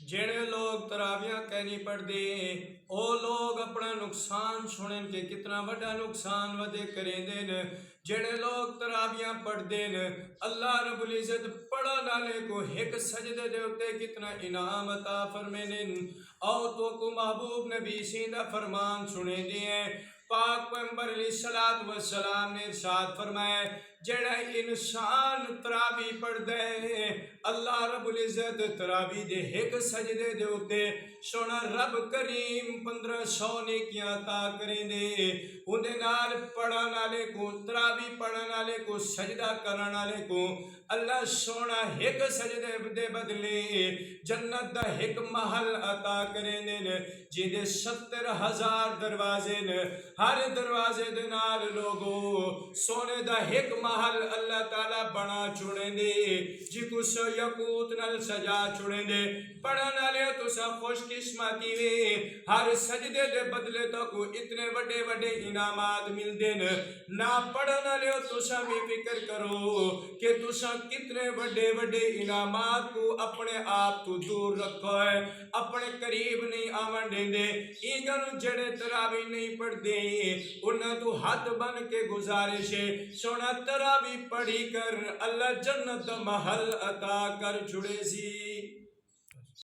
جڑے لوگ تراویاں کہنی پڑھ دے او لوگ اپنا نقصان چھوڑیں کہ کتنا بڑا نقصان ودے کریں دین. جڑے لوگ تراویاں پڑھ دین اللہ رب العزت پڑھا نالے کو ایک سجدے دے ہوتے کتنا انعام عطا فرمینن. او تو کو محبوب نبی سیندہ فرمان سنے دیئے پاک پیغمبر علیہ السلام نے ارشاد فرمایا جڑا انسان تراوی پڑھ دے اللہ رب العزت تراوی دے ایک سجدے دے ہوتے سونا رب کریم 1500 نیکیاں عطا کریں دے. اندے نال پڑھن والے کو تراوی پڑھن والے کو سجدہ کرن والے کو اللہ سونا ایک سجدے دے بدلے جنت دا ایک محل عطا کریں دے جی دے 70,000 دروازے نے. ہر دروازے دے نال لوگو سونے دا ایک محل اللہ تعالیٰ بنا چھوڑیں دے جی کو سو یقوت نال سجا چھوڑیں دے. پڑھن والے تو سا خوش قسمتی وے ہر سجدے دے بدلے تو کو اتنے بڑے بڑے انعامات مل دے نہ پڑھن والے تو سا بھی فکر کرو کہ تو سا کتنے بڑے بڑے انعامات کو اپنے آپ تو دور رکھو ہے اپنے قریب نہیں آمن دیں دے. ایگن جڑے تراوی نہیں پڑھ دے انہاں تو ہاتھ بن کے گزارش ہے سونا تراوی پڑھی کر اللہ جنت محل عطا کر چھڑے سی.